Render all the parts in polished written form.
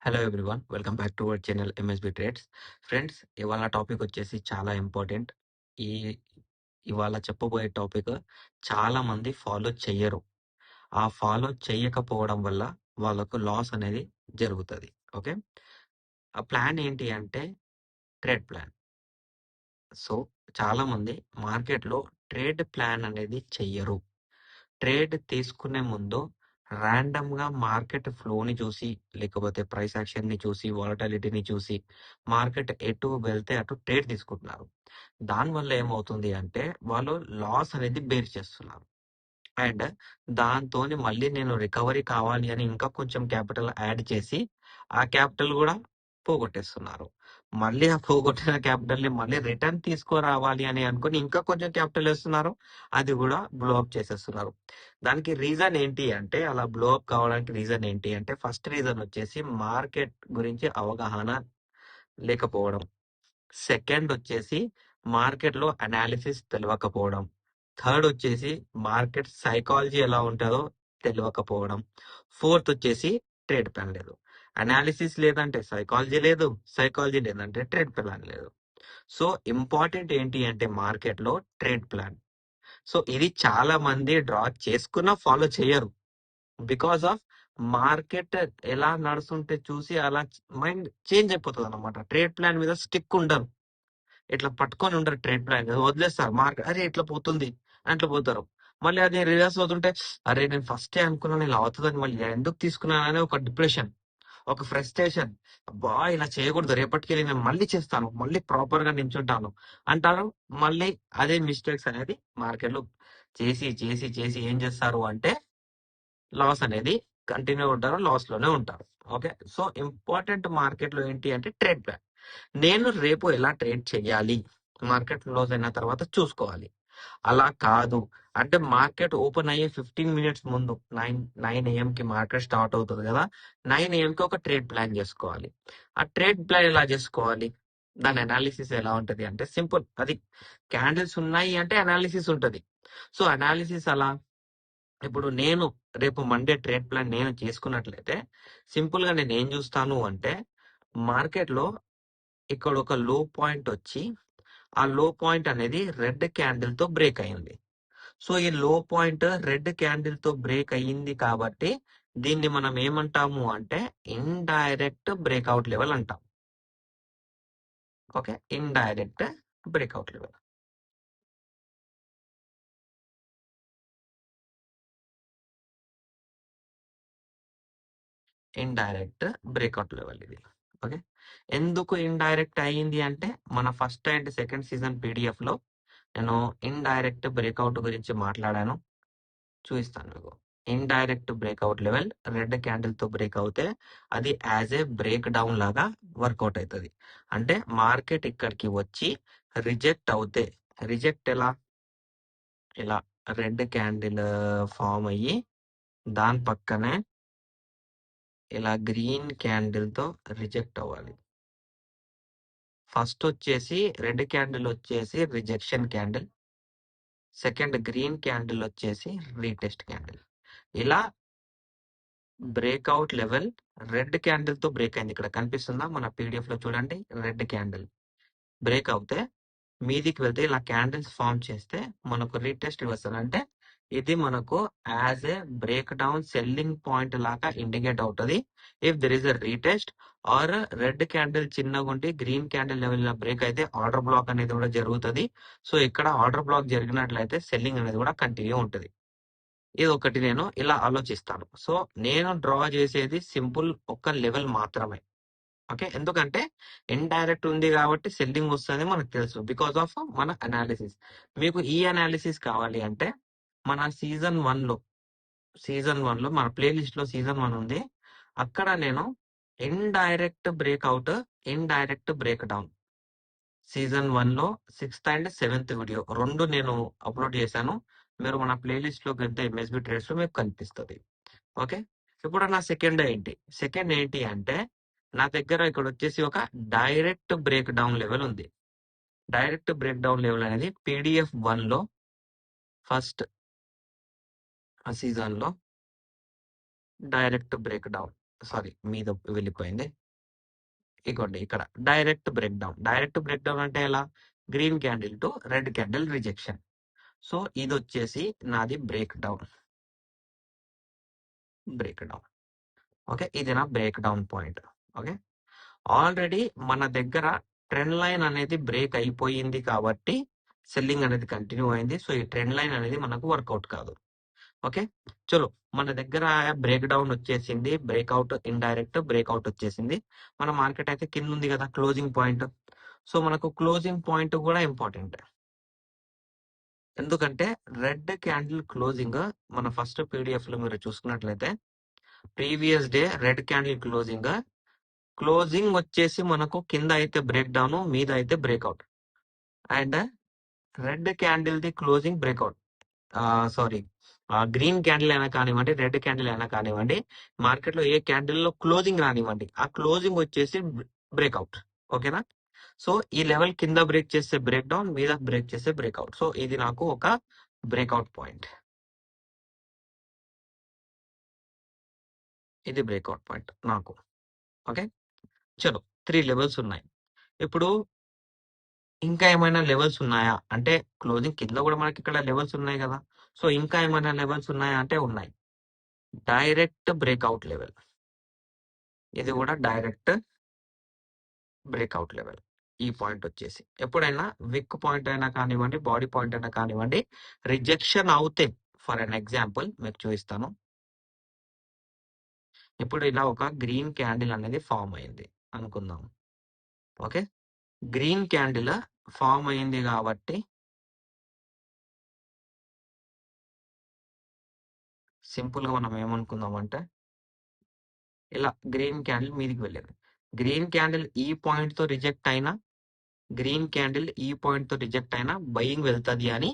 Hello everyone. Welcome back to our channel MSB trades. Friends, ఇవాళ topic వచ్చేసి చాలా important. ఈ ఇవాళ చెప్పబోయే టాపిక్ చాలా మంది ఫాలో చెయ్యరు. ఆ ఫాలో చెయ్యకపోవడం వల్ల వాళ్ళకు లాస్ అనేది జరుగుతుంది. ఓకే, ఆ ప్లాన్ ఏంటి అంటే ట్రేడ్ ప్లాన్. సో చాలా మంది మార్కెట్లో ట్రేడ్ ప్లాన్ అనేది చెయ్యరు. ట్రేడ్ తీసుకునే ముందు ర్యాండమ్ గా మార్కెట్ ఫ్లోని చూసి, లేకపోతే ప్రైస్ యాక్షన్ ని చూసి, వాలటాలిటీని చూసి మార్కెట్ ఎటు వెళ్తే అటు ట్రేడ్ తీసుకుంటున్నారు. దానివల్ల ఏమవుతుంది అంటే వాళ్ళు లాస్ అనేది బేర్ చేస్తున్నారు. అండ్ దాంతోని మళ్ళీ నేను రికవరీ కావాలి అని ఇంకా కొంచెం క్యాపిటల్ యాడ్ చేసి ఆ క్యాపిటల్ కూడా పోగొట్టేస్తున్నారు. మళ్ళీ ఆ పోగొట్టిన క్యాపిటల్ ని మళ్ళీ రిటర్న్ తీసుకురావాలి అని అనుకుని ఇంకా కొంచెం క్యాపిటల్ వేస్తున్నారు. అది కూడా బ్లో అప్ చేసేస్తున్నారు. దానికి రీజన్ ఏంటి అంటే, అలా బ్లో అప్ కావడానికి రీజన్ ఏంటి అంటే, ఫస్ట్ రీజన్ వచ్చేసి మార్కెట్ గురించి అవగాహన లేకపోవడం. సెకండ్ వచ్చేసి మార్కెట్ లో అనాలిసిస్ తెలియకపోవడం. థర్డ్ వచ్చేసి మార్కెట్ సైకాలజీ ఎలా ఉంటుందో తెలియకపోవడం. ఫోర్త్ వచ్చేసి ట్రేడ్ ప్లాన్ లేదు. అనాలిసిస్ లేదంటే సైకాలజీ లేదు, సైకాలజీ లేదంటే ట్రేడ్ ప్లాన్ లేదు. సో ఇంపార్టెంట్ ఏంటి అంటే మార్కెట్ లో ట్రేడ్ ప్లాన్. సో ఇది చాలా మంది డ్రా చేసుకున్నా ఫాలో చేయరు. బికాస్ ఆఫ్ మార్కెట్ ఎలా నడుస్తుంటే చూసి అలా మైండ్ చేంజ్ అయిపోతుంది అనమాట. ట్రేడ్ ప్లాన్ మీద స్టిక్ ఉండరు. ఇట్లా పట్టుకొని ఉండరు. ట్రేడ్ ప్లాన్ వదిలేస్తారు. మార్కెట్ అరే ఇట్లా పోతుంది అట్లా పోతారు. మళ్ళీ అది రివర్స్ అవుతుంటే అరే నేను ఫస్టే అనుకున్నాను ఇలా అవుతుందని, మళ్ళీ ఎందుకు తీసుకున్నానని ఒక డిప్రెషన్, ఒక ఫ్రస్ట్రేషన్. అబ్బా ఇలా చేయకూడదు, రేపటికి నేను మళ్ళీ చేస్తాను, మళ్ళీ ప్రాపర్ గా నించుంటాను అంటారు. మళ్ళీ అదే మిస్టేక్స్ అనేది మార్కెట్ లో చేసి చేసి చేసి ఏం చేస్తారు అంటే లాస్ అనేది కంటిన్యూ ఉంటారు, లాస్ లోనే ఉంటారు. ఓకే, సో ఇంపార్టెంట్ మార్కెట్ లో ఏంటి అంటే ట్రేడ్ ప్లాన్. నేను రేపు ఎలా ట్రేడ్ చేయాలి, మార్కెట్ క్లోజ్ అయిన తర్వాత చూసుకోవాలి. అలా కాదు అంటే మార్కెట్ ఓపెన్ అయ్యే 15 minutes ముందు, 9 AM కి మార్కెట్ స్టార్ట్ అవుతుంది కదా, 9 AM కి ఒక ట్రేడ్ ప్లాన్ చేసుకోవాలి. ఆ ట్రేడ్ ప్లాన్ ఎలా చేసుకోవాలి, దాని అనాలిసిస్ ఎలా ఉంటది అంటే సింపుల్. అది క్యాండిల్స్ ఉన్నాయి అంటే అనాలిసిస్ ఉంటది. సో అనాలిసిస్ అలా, ఇప్పుడు నేను రేపు మండే ట్రేడ్ ప్లాన్ నేను చేసుకున్నట్లయితే సింపుల్ గా నేను ఏం చూస్తాను అంటే, మార్కెట్ లో ఇక్కడ ఒక లో పాయింట్ వచ్చి ఆ లో పాయింట్ అనేది రెడ్ క్యాండిల్ తో బ్రేక్ అయింది. సో ఈ లో పాయింట్ రెడ్ క్యాండిల్ తో బ్రేక్ అయ్యింది కాబట్టి దీన్ని మనం ఏమంటాము అంటే ఇండైరెక్ట్ బ్రేక్అవుట్ లెవెల్ అంటాం. Okay, indirect breakout level. Indirect breakout level ఇది. ఓకే, ఎందుకు ఇండైరెక్ట్ అయ్యింది అంటే మన first and second season PDF లో నేను ఇండైరెక్ట్ బ్రేక్అవుట్ గురించి మాట్లాడాను. చూపిస్తాను మీకు. Indirect breakout level red candle తో బ్రేక్ అవుతే అది యాజ్ ఏ బ్రేక్ డౌన్ లాగా వర్కౌట్ అవుతుంది. అంటే మార్కెట్ ఇక్కడికి వచ్చి రిజెక్ట్ అవుతే, రిజెక్ట్ ఎలా, ఇలా రెడ్ క్యాండిల్ ఫామ్ అయ్యి దాని పక్కనే ఇలా గ్రీన్ క్యాండిల్ తో రిజెక్ట్ అవ్వాలి. ఫస్ట్ వచ్చేసి రెడ్ క్యాండిల్ వచ్చేసి rejection candle, second green candle వచ్చేసి రీటెస్ట్ క్యాండిల్. ఇలా బ్రేక్అవుట్ లెవెల్ రెడ్ క్యాండిల్ తో బ్రేక్ అయింది. ఇక్కడ కనిపిస్తుందా మన పీడిఎఫ్ లో చూడండి, రెడ్ క్యాండిల్ బ్రేక్ అవుతే మీదికి వెళ్తే ఇలా క్యాండిల్స్ ఫామ్ చేస్తే మనకు రీటెస్ట్ రివర్సల్ అంటే ఇది మనకు as a breakdown selling point లాగా ఇండికేట్ అవుతుంది. If there is a retest or red candle చిన్నగా ఉండి గ్రీన్ క్యాండిల్ లెవెల్ బ్రేక్ అయితే ఆర్డర్ బ్లాక్ అనేది కూడా జరుగుతుంది. సో ఇక్కడ ఆర్డర్ బ్లాక్ జరిగినట్లయితే సెల్లింగ్ అనేది కూడా కంటిన్యూ ఉంటుంది. ఇది ఒకటి నేను ఇలా ఆలోచిస్తాను. సో నేను డ్రా చేసేది సింపుల్ ఒక లెవెల్ మాత్రమే. ఓకే, ఎందుకంటే ఇండైరెక్ట్ ఉంది కాబట్టి సెల్లింగ్ వస్తుంది మనకు తెలుసు, బికాస్ ఆఫ్ మన అనాలిసిస్. మీకు ఈ అనాలిసిస్ కావాలి అంటే మన సీజన్ వన్ లో మన ప్లేలిస్ట్ లో సీజన్ 1 ఉంది. అక్కడ నేను indirect breakout, indirect break down season 1 లో 6th and 7th వీడియో రెండు నేను అప్లోడ్ చేశాను. మీరు మన ప్లేలిస్ట్ లోకి వెళ్తే ఎంఎస్బి ట్రేడ్స్ లో మీకు కనిపిస్తుంది. ఓకే, ఇప్పుడు నా సెకండ్ ఏంటి అంటే నా దగ్గర ఇక్కడ వచ్చేసి ఒక డైరెక్ట్ బ్రేక్ డౌన్ లెవెల్ ఉంది. డైరెక్ట్ బ్రేక్ డౌన్ లెవెల్ అనేది PDF 1 లో ఫస్ట్ సీజన్ లో డైరెక్ట్ బ్రేక్ డౌన్ సారీ మీద వెళ్ళిపోయింది. ఇగోండి ఇక్కడ direct break down. Direct break down అంటే ఎలా? Green candle to red candle rejection. So ఇది వచ్చేసి నాది బ్రేక్ డౌన్. ఓకే, ఇది నా break down point. Okay, already మన దగ్గర ట్రెండ్ లైన్ అనేది బ్రేక్ అయిపోయింది కాబట్టి సెల్లింగ్ అనేది కంటిన్యూ అయింది. సో ఈ ట్రెండ్ లైన్ అనేది మనకు వర్కౌట్ కాదు. ఓకే, చలో మన దగ్గర బ్రేక్ డౌన్ వచ్చేసింది, బ్రేక్అవుట్ ఇండైరెక్ట్ బ్రేక్అవుట్ వచ్చేసింది. మన మార్కెట్ అయితే కింద ఉంది కదా క్లోజింగ్ పాయింట్. సో మనకు క్లోజింగ్ పాయింట్ కూడా ఇంపార్టెంట్. ఎందుకంటే రెడ్ క్యాండిల్ క్లోజింగ్ మన ఫస్ట్ పీడిఎఫ్ లో మీరు చూసుకున్నట్లయితే previous day red candle closing వచ్చేసి మనకు కింద అయితే బ్రేక్ డౌన్, మీద అయితే breakout. And red candle the closing breakout. Sorry, green candle అయినా కానివ్వండి, రెడ్ క్యాండిల్ అయినా కానివ్వండి, మార్కెట్ లో ఏ క్యాండిల్ లో క్లోజింగ్ రానివ్వండి, ఆ క్లోజింగ్ వచ్చేసి బ్రేక్అవుట్. ఓకేనా? సో ఈ లెవెల్ కింద బ్రేక్ చేస్తే బ్రేక్ డౌన్, మీద బ్రేక్ చేస్తే బ్రేక్అవుట్. సో ఇది నాకు ఒక బ్రేక్అవుట్ పాయింట్. ఇది బ్రేక్అవుట్ పాయింట్ నాకు. ఓకే, చలో 3 లెవెల్స్ ఉన్నాయి. ఇప్పుడు ఇంకా ఏమైనా లెవెల్స్ ఉన్నాయా అంటే, క్లోజింగ్ కింద కూడా మనకి ఇక్కడ లెవెల్స్ ఉన్నాయి కదా. సో ఇంకా ఏమైనా లెవెల్స్ ఉన్నాయా అంటే ఉన్నాయి. డైరెక్ట్ బ్రేక్అవుట్ లెవెల్, ఇది కూడా డైరెక్ట్ బ్రేక్అవుట్ లెవెల్. ఈ పాయింట్ వచ్చేసి ఎప్పుడైనా విక్ పాయింట్ అయినా కానివ్వండి, బాడీ పాయింట్ అయినా కానివ్వండి, రిజెక్షన్ అవుతే, ఫర్ అన్ ఎగ్జాంపుల్ మీకు చూపిస్తాను. ఇప్పుడు ఇలా ఒక గ్రీన్ క్యాండిల్ అనేది ఫామ్ అయింది అనుకుందాం. ఓకే, గ్రీన్ క్యాండిల్ ఫామ్ అయింది కాబట్టి సింపుల్ గా మనం ఏమనుకుందాం అంటే, ఇలా గ్రీన్ క్యాండిల్ మీదికి వెళ్ళింది. గ్రీన్ క్యాండిల్ ఈ పాయింట్ తో రిజెక్ట్ అయినా, బయింగ్ వెళ్తుంది అని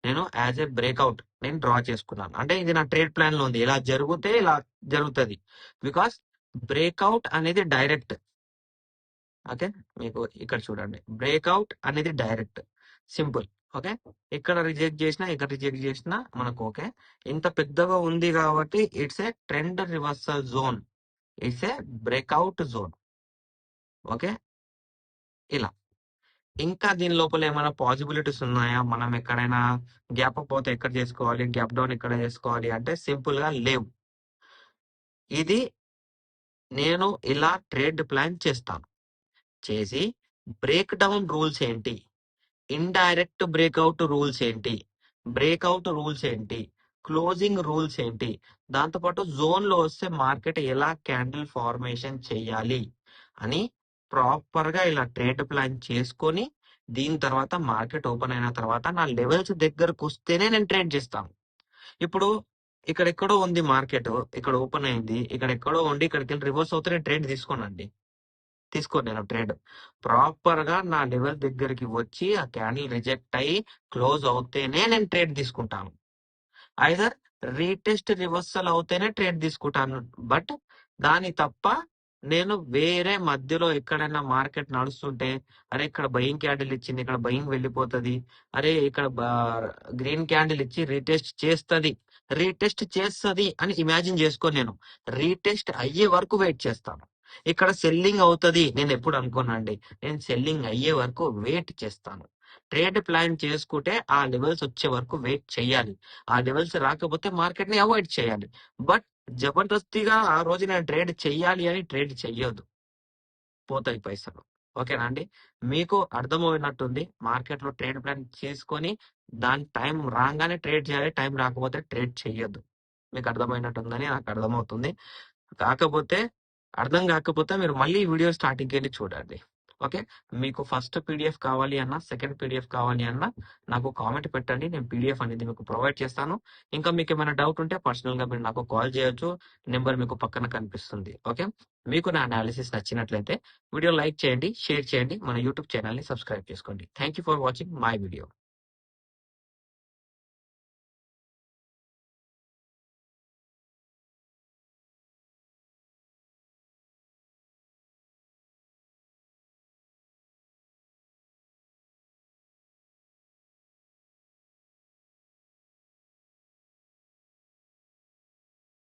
నేను యాజ్ ఏ బ్రేక్అవుట్ నేను డ్రా చేసుకున్నాను. అంటే ఇది నా ట్రేడ్ ప్లాన్ లో ఉంది, ఇలా జరిగితే ఇలా జరుగుతుంది. బికాస్ బ్రేక్అవుట్ అనేది డైరెక్ట్. ఓకే, మీకు ఇక్కడ చూడండి, బ్రేక్అవుట్ అనేది డైరెక్ట్, సింపుల్. ఓకే, ఇక్కడ రిజెక్ట్ చేసినా మనకు ఓకే. ఇంత పెద్దగా ఉంది కాబట్టి it's a trend reversal zone, it's a breakout zone. Okay, ఇలా ఇంకా దీని లోపల ఏమైనా పాసిబిలిటీస్ ఉన్నాయా? మనం ఎక్కడైనా గ్యాప్ అప్ అవుతే ఎక్కడ చేసుకోవాలి, గ్యాప్ డౌన్ ఎక్కడ చేసుకోవాలి అంటే సింపుల్ గా లేవు. ఇది నేను ఇలా ట్రేడ్ ప్లాన్ చేస్తాను. చేసి బ్రేక్ డౌన్ రూల్స్ ఏంటి, ఇండైరెక్ట్ బ్రేక్అవుట్ రూల్స్ ఏంటి, బ్రేక్అవుట్ రూల్స్ ఏంటి, క్లోజింగ్ రూల్స్ ఏంటి, దాంతోపాటు జోన్ లో వస్తే మార్కెట్ ఎలా క్యాండిల్ ఫార్మేషన్ చేయాలి అని ప్రాపర్ గా ఇలా ట్రేడ్ ప్లాన్ చేసుకొని, దీని తర్వాత మార్కెట్ ఓపెన్ అయిన తర్వాత నా లెవెల్స్ దగ్గరకు వస్తేనే నేను ట్రేడ్ చేస్తాను. ఇప్పుడు ఇక్కడ ఎక్కడో ఉంది మార్కెట్, ఇక్కడ ఓపెన్ అయింది, ఇక్కడ ఎక్కడో ఉండి ఇక్కడికి వెళ్ళి రివర్స్ అవుతే నేను ట్రేడ్ తీసుకోనండి. నేను ట్రేడ్ ప్రాపర్ గా నా లెవెల్ దగ్గరికి వచ్చి ఆ క్యాండిల్ రిజెక్ట్ అయ్యి క్లోజ్ అవుతేనే నేను ట్రేడ్ తీసుకుంటాను. ఐదర్ రీటెస్ట్ రివర్సల్ అవుతేనే ట్రేడ్ తీసుకుంటాను. బట్ దాని తప్ప నేను వేరే మధ్యలో ఎక్కడైనా మార్కెట్ నడుస్తుంటే, అరే ఇక్కడ బయింగ్ క్యాండిల్ ఇచ్చింది, ఇక్కడ బయింగ్ వెళ్ళిపోతుంది, అరే ఇక్కడ గ్రీన్ క్యాండిల్ ఇచ్చి రీటెస్ట్ చేస్తుంది అని ఇమాజిన్ చేసుకొని నేను రీటెస్ట్ అయ్యే వరకు వెయిట్ చేస్తాను. ఇక్కడ సెల్లింగ్ అవుతుంది నేను ఎప్పుడు అనుకోనండి, నేను సెల్లింగ్ అయ్యే వరకు వెయిట్ చేస్తాను. ట్రేడ్ ప్లాన్ చేసుకుంటే ఆ లెవెల్స్ వచ్చే వరకు వెయిట్ చేయాలి. ఆ లెవెల్స్ రాకపోతే మార్కెట్ ని అవాయిడ్ చేయాలి. బట్ జబర్దస్తిగా ఆ రోజు నేను ట్రేడ్ చెయ్యాలి అని ట్రేడ్ చెయ్యొద్దు, పోతాయి పైసలు. ఓకేనా అండి? మీకు అర్థమైనట్టుంది. మార్కెట్ లో ట్రేడ్ ప్లాన్ చేసుకొని దాని టైం రాగానే ట్రేడ్ చేయాలి, టైం రాకపోతే ట్రేడ్ చెయ్యొద్దు. మీకు అర్థమైనట్టుందని నాకు అర్థమవుతుంది. కాకపోతే అర్థం కాకపోతే మీరు మళ్ళీ వీడియో స్టార్టింగ్ వెళ్ళి చూడండి. ఓకే, మీకు ఫస్ట్ పీడిఎఫ్ కావాలి అన్నా, సెకండ్ పీడిఎఫ్ కావాలి అన్నా నాకు కామెంట్ పెట్టండి, నేను పీడిఎఫ్ అనేది మీకు ప్రొవైడ్ చేస్తాను. ఇంకా మీకు ఏమైనా డౌట్ ఉంటే పర్సనల్ గా మీరు నాకు కాల్ చేయొచ్చు, నెంబర్ మీకు పక్కన కనిపిస్తుంది. ఓకే, మీకు నా అనాలిసిస్ నచ్చినట్లయితే వీడియో లైక్ చేయండి, షేర్ చేయండి, మన యూట్యూబ్ ఛానల్ ని సబ్స్క్రైబ్ చేసుకోండి. Thank you for watching my video.